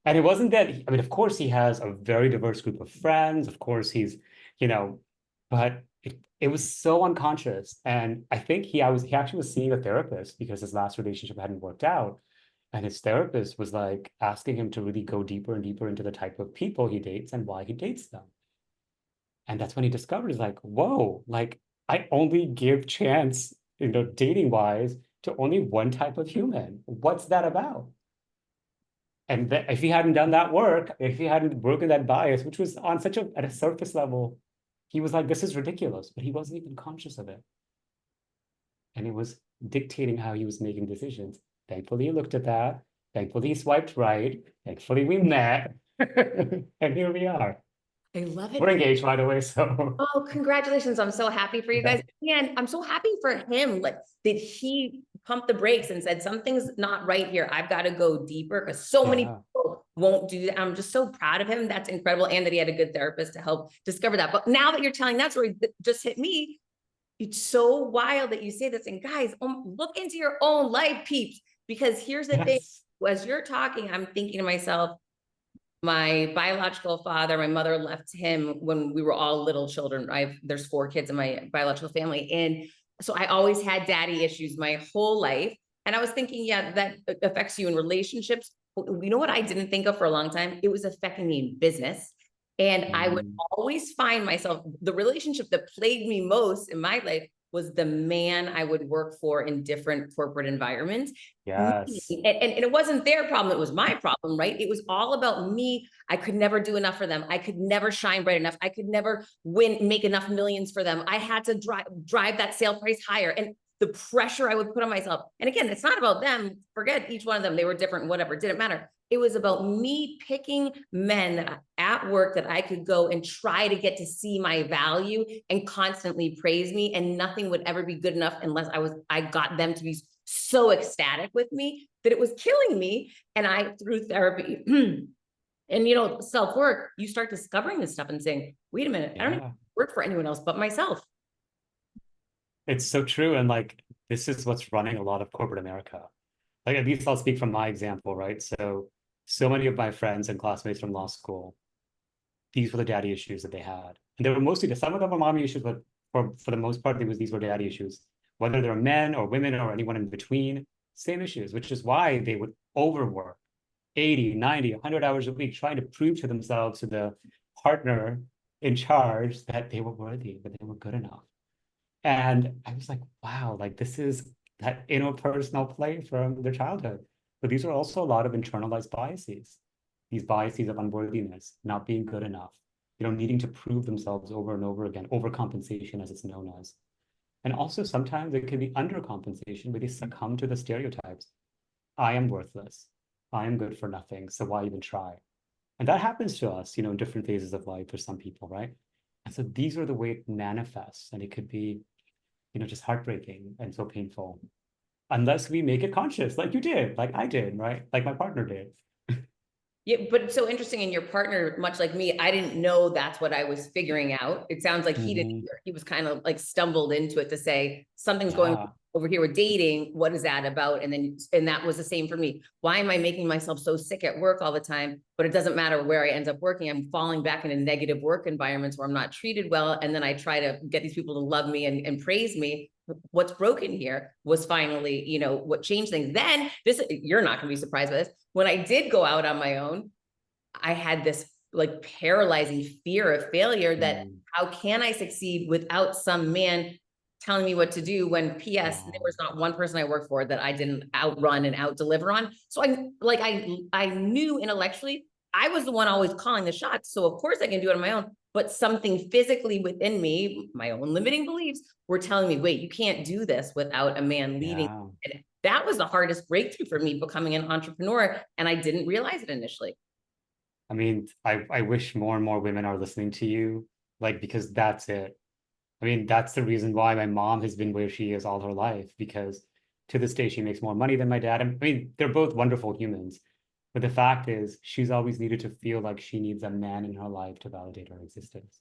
And it wasn't that, I mean, of course, he has a very diverse group of friends. Of course, he's, you know, but it was so unconscious. And I think he actually was seeing a therapist because his last relationship hadn't worked out. And his therapist was like asking him to really go deeper and deeper into the type of people he dates and why he dates them. And that's when he discovered, like, whoa, like I only give chance, you know, dating wise to only one type of human. What's that about? And if he hadn't done that work, if he hadn't broken that bias, which was on such at a surface level, he was like, this is ridiculous, but he wasn't even conscious of it. And it was dictating how he was making decisions. Thankfully, he looked at that. Thankfully, he swiped right. Thankfully, we met. And here we are. I love it. We're engaged, by the way, so. Oh, congratulations. I'm so happy for you guys. And I'm so happy for him. Like, did he pump the brakes and said, something's not right here. I've got to go deeper because so many people won't do that. I'm just so proud of him. That's incredible. And that he had a good therapist to help discover that. But now that you're telling that story, that just hit me. It's so wild that you say this. And guys, look into your own life, peeps, because here's the thing. As you're talking, I'm thinking to myself, my biological father, my mother left him when we were all little children. There's 4 kids in my biological family. And so I always had daddy issues my whole life. And I was thinking, yeah, that affects you in relationships. You know what I didn't think of for a long time? It was affecting me in business. And I would always find myself, the relationship that plagued me most in my life was the man I would work for in different corporate environments. Yes. And it wasn't their problem, it was my problem, right? It was all about me. I could never do enough for them. I could never shine bright enough. I could never make enough millions for them. I had to drive that sale price higher. And the pressure I would put on myself. And again, it's not about them. Forget each one of them. They were different, whatever, it didn't matter. It was about me picking men at work that I could go and try to get to see my value and constantly praise me. And nothing would ever be good enough unless I got them to be so ecstatic with me that it was killing me. And I, through therapy and, you know, self-work, you start discovering this stuff and saying, wait a minute, I don't even work for anyone else but myself. It's so true. And like, this is what's running a lot of corporate America. Like, at least I'll speak from my example, right? So many of my friends and classmates from law school, these were the daddy issues that they had. And they were mostly, some of them were mommy issues, but for the most part, these were daddy issues. Whether they're men or women or anyone in between, same issues, which is why they would overwork 80, 90, 100 hours a week, trying to prove to themselves, to the partner in charge, that they were worthy, that they were good enough. And I was like, wow, like this is that interpersonal play from their childhood. But these are also a lot of internalized biases, these biases of unworthiness, not being good enough, you know, needing to prove themselves over and over again, overcompensation as it's known as. And also sometimes it can be undercompensation where they succumb to the stereotypes. I am worthless. I am good for nothing. So why even try? And that happens to us, in different phases of life for some people, right? And so these are the way it manifests, and it could be, just heartbreaking and so painful, unless we make it conscious, like you did, like I did, right? Like my partner did. Yeah, but it's so interesting. In your partner, much like me, I didn't know that's what I was figuring out. It sounds like he didn't Mhm. either. He was kind of like stumbled into it to say something's going Yeah. over here with dating. What is that about? And that was the same for me. Why am I making myself so sick at work all the time? But it doesn't matter where I end up working. I'm falling back into negative work environments where I'm not treated well. And then I try to get these people to love me and praise me. What's broken here was finally, what changed things. Then you're not going to be surprised by this. When I did go out on my own, I had this like paralyzing fear of failure that Mm. how can I succeed without some man telling me what to do when PS there Wow. was not one person I worked for that I didn't outrun and out deliver on. So I knew intellectually I was the one always calling the shots. So of course I can do it on my own, but something physically within me, my own limiting beliefs, were telling me, wait, you can't do this without a man leading. Yeah. And that was the hardest breakthrough for me, becoming an entrepreneur. And I didn't realize it initially. I mean, I wish more and more women are listening to you, like, because that's it. I mean, that's the reason why my mom has been where she is all her life, because to this day, she makes more money than my dad. I mean, they're both wonderful humans. But the fact is, she's always needed to feel like she needs a man in her life to validate her existence.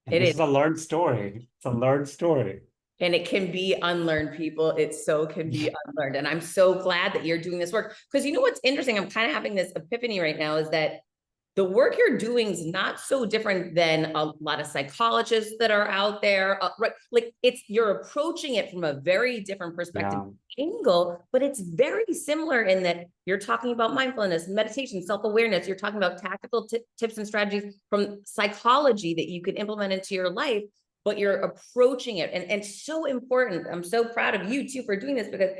And It this is. is a learned story. It's a learned story. And it can be unlearned, people. It so can be unlearned. And I'm so glad that you're doing this work. Because you know what's interesting? I'm kind of having this epiphany right now is that the work you're doing is not so different than a lot of psychologists that are out there. Right? Like you're approaching it from a very different perspective Yeah. angle, but it's very similar in that you're talking about mindfulness, meditation, self-awareness. You're talking about tactical tips and strategies from psychology that you can implement into your life, but you're approaching it. And so important. I'm so proud of you too for doing this, because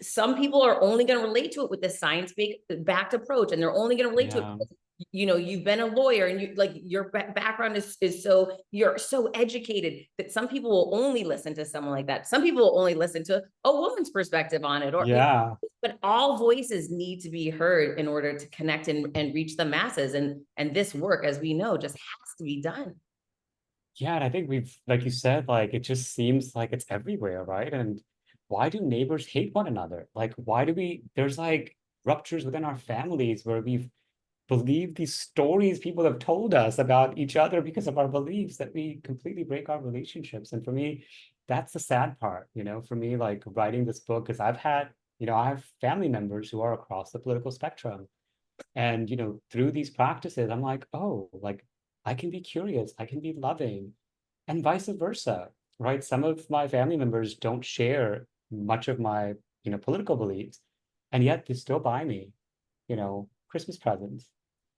some people are only going to relate to it with the science-backed approach, and they're only going to relate to it Yeah. because you've been a lawyer and you like your background is so you're so educated that some people will only listen to someone like that. Some people will only listen to a woman's perspective on it, or Yeah. but all voices need to be heard in order to connect and reach the masses. And this work, as we know, just has to be done. Yeah. And I think like you said, like, it just seems like it's everywhere, right? And why do neighbors hate one another? Like, why do there's like ruptures within our families where we've believed these stories people have told us about each other because of our beliefs, that we completely break our relationships. And for me, that's the sad part, for me, like writing this book, because I have family members who are across the political spectrum. And, through these practices, I'm like, oh, like I can be curious, I can be loving, and vice versa, right? Some of my family members don't share much of my, political beliefs, and yet they still buy me, Christmas presents.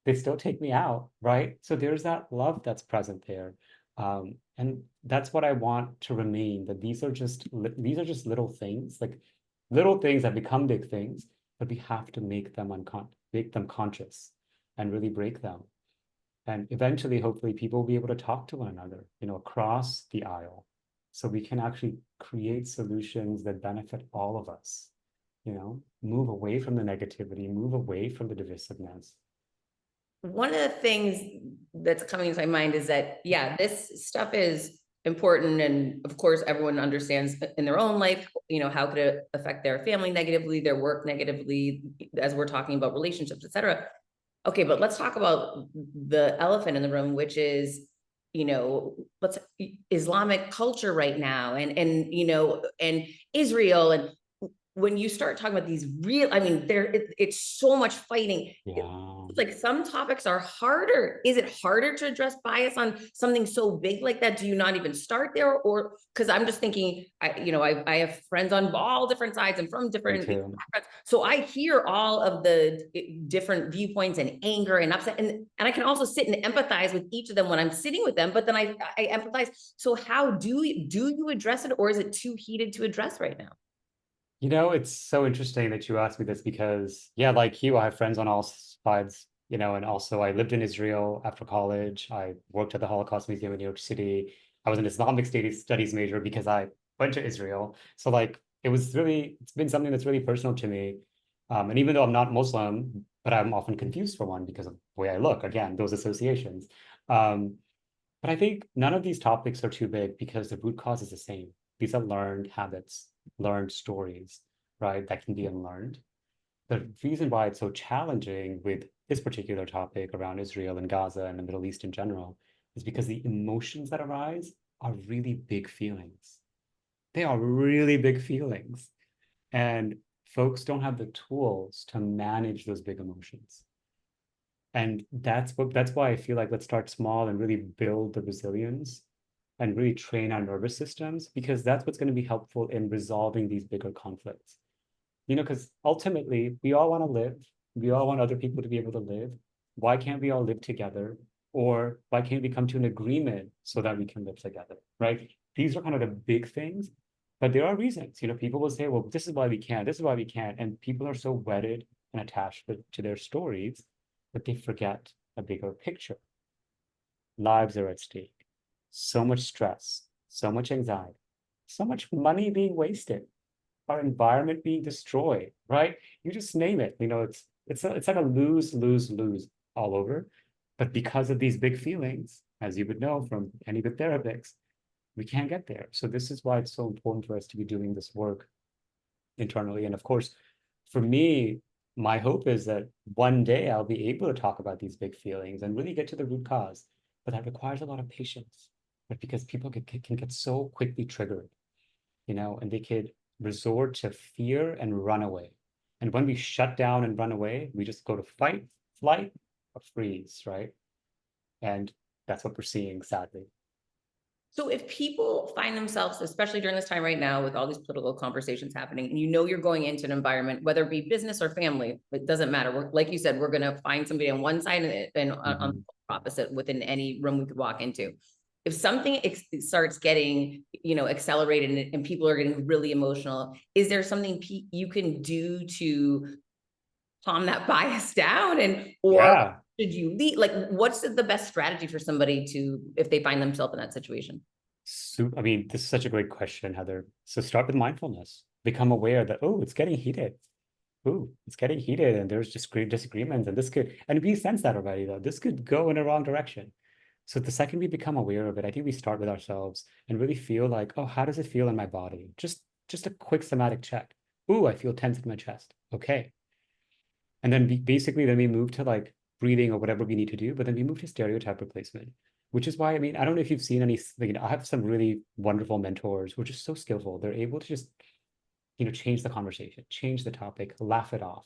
They still take me out, right? So there's that love that's present there. And that's what I want to remain, that these are just little things, like little things that become big things, but we have to make them conscious and really break them. And eventually, hopefully, people will be able to talk to one another, across the aisle. So we can actually create solutions that benefit all of us, move away from the negativity, move away from the divisiveness. One of the things that's coming to my mind is that, yeah, this stuff is important. And of course, everyone understands in their own life, how could it affect their family negatively, their work negatively, as we're talking about relationships, et cetera. Okay, but let's talk about the elephant in the room, which is, let's Islamic culture right now, and Israel. And when you start talking about these real, I mean, it's so much fighting. Yeah. Like some topics are harder. Is it harder to address bias on something so big like that? Do you not even start there? Or because I'm just thinking, I have friends on all different sides and from Me different too. backgrounds. So I hear all of the different viewpoints and anger and upset. And I can also sit and empathize with each of them when I'm sitting with them, but then I empathize. So how do you address it, or is it too heated to address right now? It's so interesting that you asked me this because, yeah, like you, I have friends on all sides, and also I lived in Israel after college. I worked at the Holocaust Museum in New York City. I was an Islamic studies major because I went to Israel. So, like, it's been something that's really personal to me. And even though I'm not Muslim, but I'm often confused for one because of the way I look. Again, those associations. But I think none of these topics are too big because the root cause is the same. These are learned habits, learned stories, right? That can be unlearned. The reason why it's so challenging with this particular topic around Israel and Gaza and the Middle East in general is because the emotions that arise are really big feelings. They are really big feelings. And folks don't have the tools to manage those big emotions. And that's why I feel like let's start small and really build the resilience and really train our nervous systems, because that's what's going to be helpful in resolving these bigger conflicts. Because ultimately we all want to live, we all want other people to be able to live. Why can't we all live together? Or why can't we come to an agreement so that we can live together, right? These are kind of the big things, but there are reasons. People will say, well, this is why we can't, this is why we can't. And people are so wedded and attached to their stories that they forget a bigger picture. Lives are at stake. So much stress, so much anxiety, so much money being wasted, our environment being destroyed, right? You just name it. It's like a lose, lose, lose all over. But because of these big feelings, as you would know from any good therapists, we can't get there. So this is why it's so important for us to be doing this work internally. And of course, for me, my hope is that one day I'll be able to talk about these big feelings and really get to the root cause. But that requires a lot of patience, but because people can get so quickly triggered, and they could resort to fear and run away. And when we shut down and run away, we just go to fight, flight, or freeze, right? And that's what we're seeing, sadly. So if people find themselves, especially during this time right now, with all these political conversations happening, and you're going into an environment, whether it be business or family, it doesn't matter. Like you said, we're going to find somebody on one side and on the opposite within any room we could walk into. If something starts getting, accelerated and people are getting really emotional, is there something you can do to calm that bias down? Or Yeah. should you lead? Like, what's the best strategy for somebody if they find themselves in that situation? So, I mean, this is such a great question, Heather. So start with mindfulness. Become aware that, oh, it's getting heated. Oh, it's getting heated and there's just great disagreements. And we sense that already, though. This could go in a wrong direction. So the second we become aware of it, I think we start with ourselves and really feel like, oh, how does it feel in my body? Just a quick somatic check. Ooh, I feel tense in my chest. Okay. And then then we move to like breathing or whatever we need to do, but then we move to stereotype replacement, which is why, I mean, I don't know if you've seen any, I have some really wonderful mentors who are just so skillful. They're able to just, change the conversation, change the topic, laugh it off.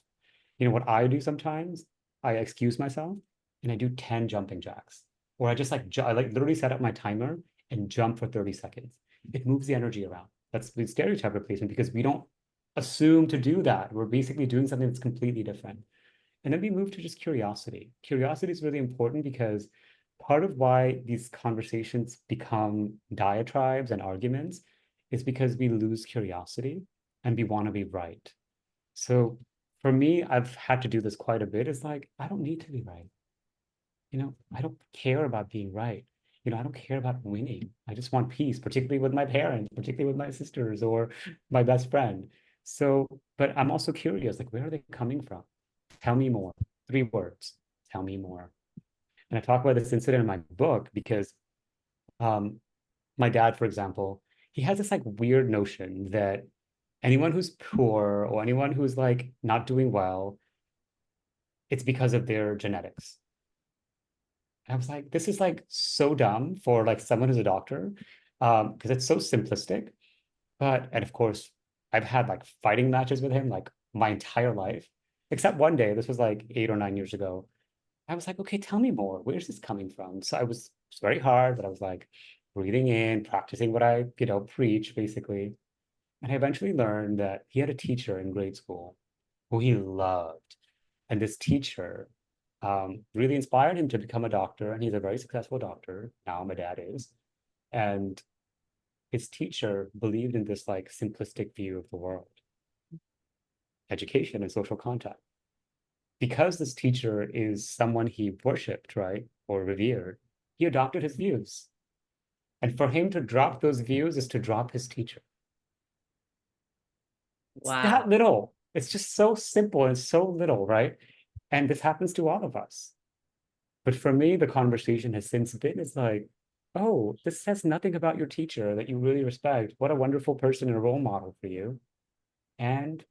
What I do sometimes, I excuse myself and I do 10 jumping jacks, or I just I like literally set up my timer and jump for 30 seconds. It moves the energy around. That's the stereotype replacement because we don't assume to do that. We're basically doing something that's completely different. And then we move to just curiosity. Curiosity is really important because part of why these conversations become diatribes and arguments is because we lose curiosity and we want to be right. So for me, I've had to do this quite a bit. It's like, I don't need to be right. I don't care about being right. I don't care about winning. I just want peace, particularly with my parents, particularly with my sisters or my best friend. So, but I'm also curious, like, where are they coming from? Tell me more. 3 words. Tell me more. And I talk about this incident in my book because um, my dad, for example, he has this like weird notion that anyone who's poor or anyone who's like not doing well, it's because of their genetics. I was like, this is like so dumb for like someone who's a doctor, because it's so simplistic. And of course, I've had like fighting matches with him like my entire life, except one day, this was like 8 or 9 years ago. I was like, okay, tell me more. Where's this coming from? So it's very hard, but I was like breathing in, practicing what I, preach basically. And I eventually learned that he had a teacher in grade school who he loved. And this teacher really inspired him to become a doctor. And he's a very successful doctor. Now my dad is. And his teacher believed in this like simplistic view of the world, education and social contact. Because this teacher is someone he worshipped, right, or revered, he adopted his views. And for him to drop those views is to drop his teacher. It's Wow. that little. It's just so simple and so little, right? And this happens to all of us. But for me, the conversation has since been, it's like, oh, this says nothing about your teacher that you really respect. What a wonderful person and a role model for you. And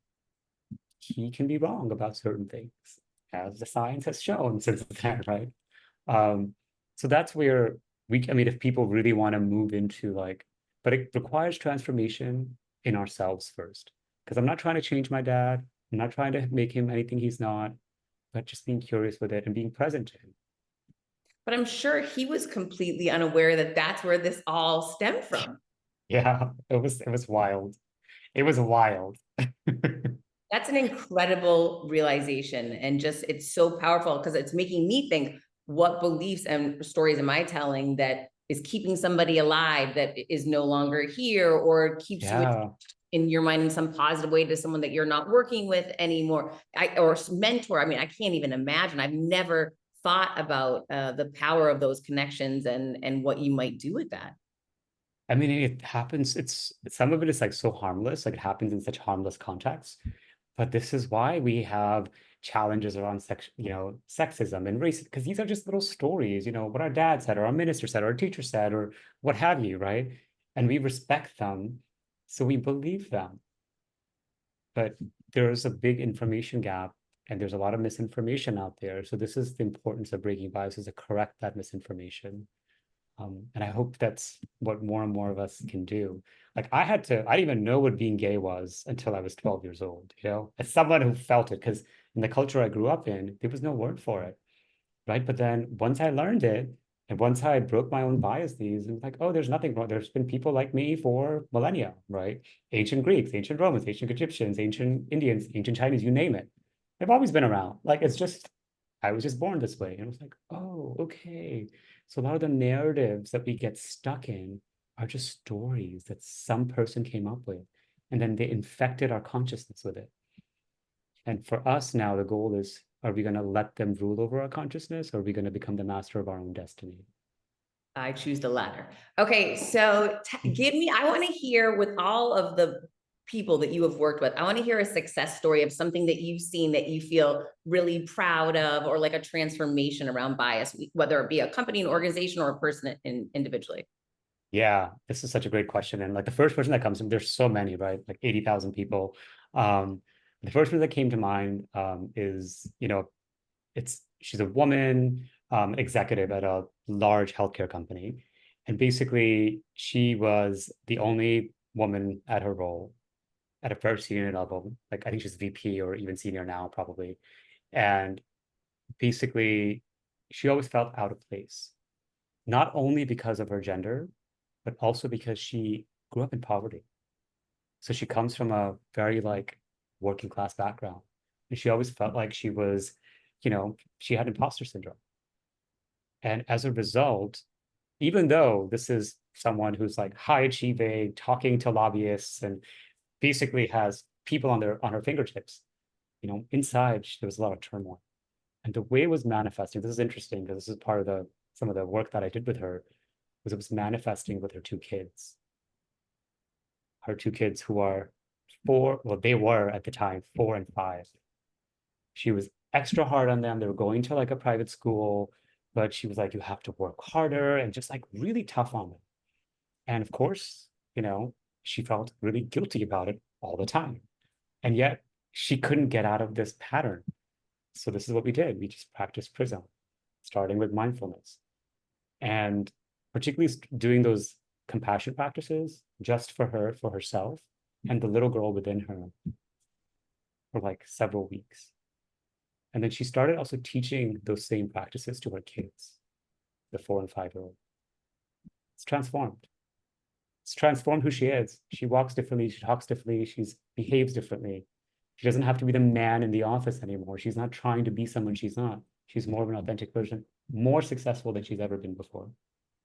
he can be wrong about certain things, as the science has shown since then, right? Um, so that's where I mean, if people really want to move into like, but it requires transformation in ourselves first. Because I'm not trying to change my dad. I'm not trying to make him anything he's not, but just being curious with it and being present to him. But I'm sure he was completely unaware that that's where this all stemmed from. Yeah, it was wild. It was wild. That's an incredible realization. And just, it's so powerful because it's making me think, what beliefs and stories am I telling that is keeping somebody alive that is no longer here, or keeps you Yeah. in your mind in some positive way to someone that you're not working with anymore, or mentor. I mean, I can't even imagine. I've never thought about the power of those connections and what you might do with that. I mean, it happens. It's some of it is like so harmless, like it happens in such harmless contexts. But this is why we have challenges around sexism and race, because these are just little stories, what our dad said, or our minister said, or our teacher said, or what have you, right? And we respect them, so we believe them. But there's a big information gap, and there's a lot of misinformation out there. So this is the importance of breaking biases, to correct that misinformation. And I hope that's what more and more of us can do. Like I didn't even know what being gay was until I was 12 years old, as someone who felt it, because in the culture I grew up in, there was no word for it, right? But then once I learned it, and once I broke my own biases, and like, oh, there's nothing wrong. There's been people like me for millennia, right? Ancient Greeks, ancient Romans, ancient Egyptians, ancient Indians, ancient Chinese, you name it. They've always been around. Like it's just, I was just born this way. And it was like, oh, okay. So a lot of the narratives that we get stuck in are just stories that some person came up with, and then they infected our consciousness with it. And for us now, the goal is, are we going to let them rule over our consciousness, or are we going to become the master of our own destiny? I choose the latter. Okay, so I want to hear, with all of the people that you have worked with, I want to hear a success story of something that you've seen that you feel really proud of, or like a transformation around bias, whether it be a company, an organization, or a person individually. Yeah, this is such a great question. And like the first person that comes to me, there's so many, right? Like 80,000 people. Um, the first one that came to mind is, she's a woman executive at a large healthcare company. And basically, she was the only woman at her role at a very senior level. Like I think she's VP or even senior now, probably. And basically, she always felt out of place, not only because of her gender, but also because she grew up in poverty. So she comes from a very like working class background. And she always felt like she had imposter syndrome. And as a result, even though this is someone who's like high achieving, talking to lobbyists, and basically has people on her fingertips, inside there was a lot of turmoil. And the way it was manifesting, this is interesting because this is part of some of the work that I did with her, was it was manifesting with her two kids. Her two kids who are they were at the time 4 and 5. She was extra hard on them. They were going to like a private school, but she was like, you have to work harder, and just like really tough on them. And of course, she felt really guilty about it all the time. And yet she couldn't get out of this pattern. So this is what we did. We just practiced Prism, starting with mindfulness. And particularly doing those compassion practices just for her, for herself, and the little girl within her for like several weeks. And then she started also teaching those same practices to her kids, the 4 and 5-year-old. It's transformed. It's transformed who she is. She walks differently, she talks differently, she behaves differently. She doesn't have to be the man in the office anymore. She's not trying to be someone she's not. She's more of an authentic version, more successful than she's ever been before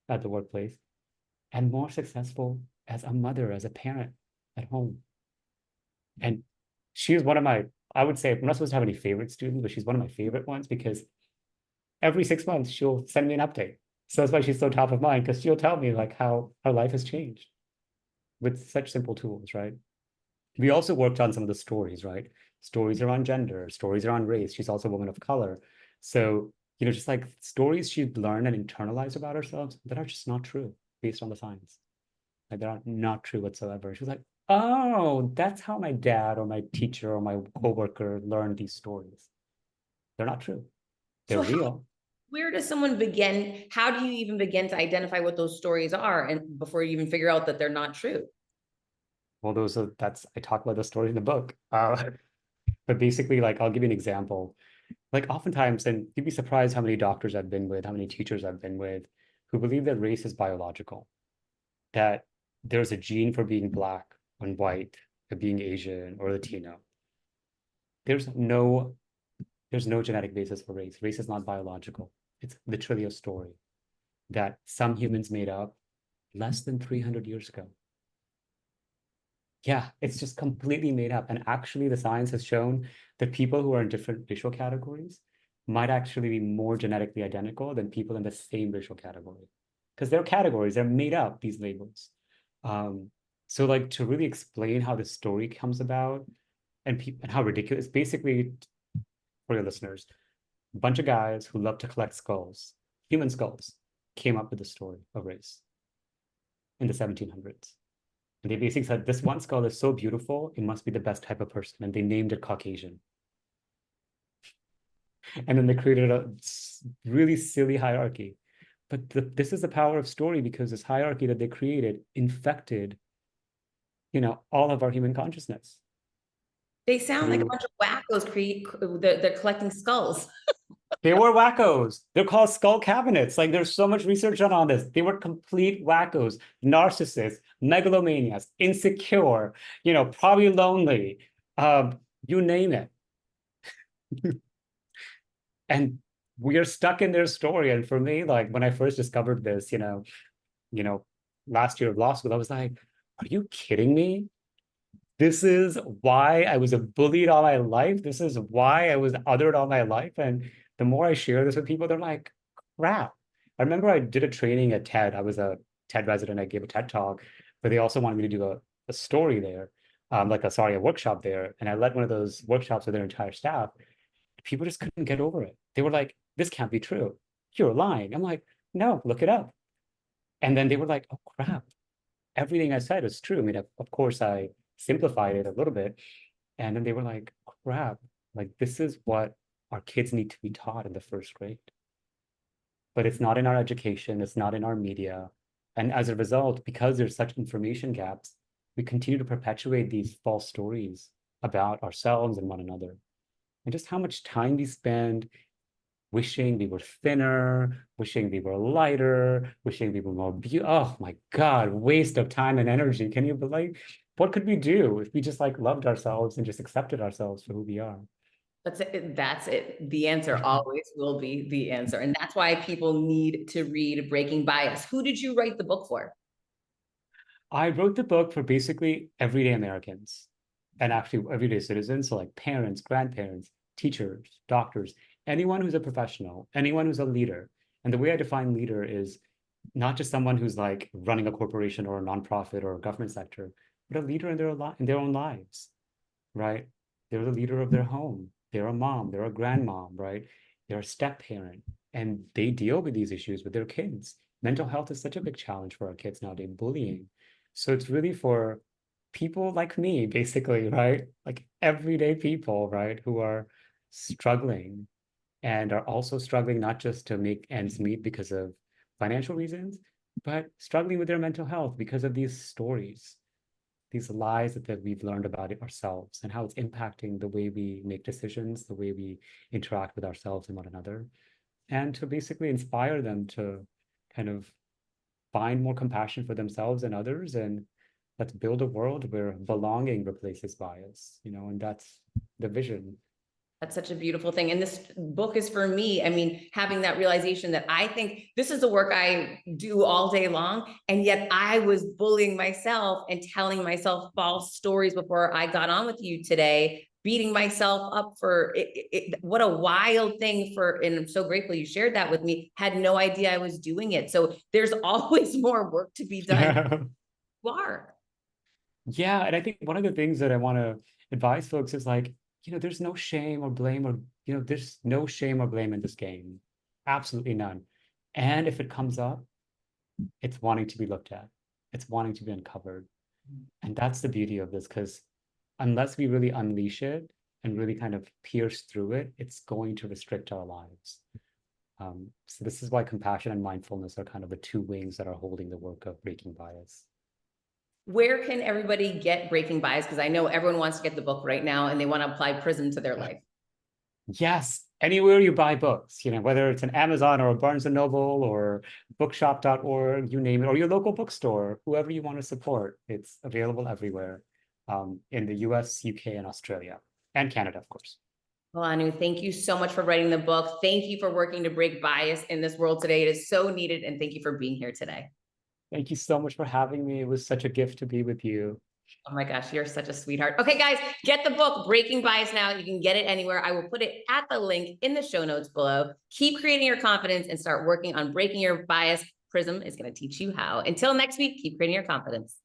at the workplace, and more successful as a mother, as a parent at home. And she's one of my, I would say, I'm not supposed to have any favorite students, but she's one of my favorite ones because every 6 months she'll send me an update. So that's why she's so top of mind, because she'll tell me like how her life has changed with such simple tools, right? We also worked on some of the stories, right? Stories around gender, stories around race. She's also a woman of color. So, just like stories she'd learned and internalized about herself that are just not true based on the science. Like they're not true whatsoever. She was like, oh, that's how my dad or my teacher or my coworker learned these stories. They're not true. They're So real. where does someone begin? How do you even begin to identify what those stories are and before you even figure out that they're not true? Well, I talk about the story in the book. But basically, like, I'll give you an example. Like, oftentimes, and you'd be surprised how many doctors I've been with, how many teachers I've been with, who believe that race is biological, that there's a gene for being Black and white, for being Asian or Latino. There's no there's no genetic basis for race. Race is not biological. It's literally a story that some humans made up less than 300 years ago. Yeah, it's just completely made up. And actually, the science has shown that people who are in different racial categories might actually be more genetically identical than people in the same racial category. Because they're categories, they're made up, these labels. So like to really explain how the story comes about and how ridiculous, basically for your listeners, a bunch of guys who love to collect skulls, human skulls, came up with the story of race in the 1700s. And they basically said, this one skull is so beautiful, it must be the best type of person. And they named it Caucasian. And then they created a really silly hierarchy. But this is the power of story, because this hierarchy that they created infected, all of our human consciousness They sound like a through. bunch of wackos they're collecting skulls. They were wackos. They're called skull cabinets. Like there's so much research on this. They were complete wackos, narcissists, megalomaniacs, insecure, probably lonely, you name it. And we are stuck in their story. And for me, like when I first discovered this, last year of law school, I was like, are you kidding me? This is why I was bullied all my life. This is why I was othered all my life. And the more I share this with people, they're like, crap. I remember I did a training at TED. I was a TED resident. I gave a TED talk, but they also wanted me to do a story there, a workshop there. And I led one of those workshops with their entire staff. People just couldn't get over it. They were like, this can't be true. You're lying. I'm like, no, look it up. And then they were like, oh, crap. Everything I said is true. I mean, of course, I simplified it a little bit. And then they were like, crap, like this is what our kids need to be taught in the first grade. But it's not in our education, it's not in our media. And as a result, because there's such information gaps, we continue to perpetuate these false stories about ourselves and one another. And just how much time we spend wishing we were thinner, wishing we were lighter, wishing we were more beautiful. Oh my God, waste of time and energy. Can you believe? What could we do if we just like loved ourselves and just accepted ourselves for who we are? That's it. That's it. The answer always will be the answer. And that's why people need to read Breaking Bias. Who did you write the book for? I wrote the book for basically everyday Americans and actually everyday citizens. So like parents, grandparents, teachers, doctors, anyone who's a professional, anyone who's a leader. And the way I define leader is not just someone who's like running a corporation or a nonprofit or a government sector, but a leader in their own lives, right? They're the leader of their home. They're a mom, they're a grandmom, right? They're a step parent, and they deal with these issues with their kids. Mental health is such a big challenge for our kids nowadays, bullying. So it's really for people like me, basically, right? Like everyday people, right? Who are struggling and are also struggling not just to make ends meet because of financial reasons, but struggling with their mental health because of these stories, these lies that we've learned about it ourselves and how it's impacting the way we make decisions, the way we interact with ourselves and one another, and to basically inspire them to kind of find more compassion for themselves and others. And let's build a world where belonging replaces bias, and that's the vision. That's such a beautiful thing. And this book is for me. I mean, having that realization that I think this is the work I do all day long. And yet I was bullying myself and telling myself false stories before I got on with you today, beating myself up for it. What a wild thing and I'm so grateful you shared that with me. Had no idea I was doing it. So there's always more work to be done. You are. Yeah, and I think one of the things that I want to advise folks is like, there's no shame or blame or, there's no shame or blame in this game. Absolutely none. And if it comes up, it's wanting to be looked at. It's wanting to be uncovered. And that's the beauty of this, because unless we really unleash it and really kind of pierce through it, it's going to restrict our lives. So this is why compassion and mindfulness are kind of the two wings that are holding the work of breaking bias. Where can everybody get Breaking Bias? Because I know everyone wants to get the book right now and they want to apply Prism to their life. Yes, anywhere you buy books, whether it's an Amazon or a Barnes and Noble or bookshop.org, you name it, or your local bookstore, whoever you want to support, it's available everywhere, in the US, UK, and Australia, and Canada, of course. Well, Anu, thank you so much for writing the book. Thank you for working to break bias in this world today. It is so needed. And thank you for being here today. Thank you so much for having me. It was such a gift to be with you. Oh my gosh, you're such a sweetheart. Okay, guys, get the book, Breaking Bias now. You can get it anywhere. I will put it at the link in the show notes below. Keep creating your confidence and start working on breaking your bias. Prism is going to teach you how. Until next week, keep creating your confidence.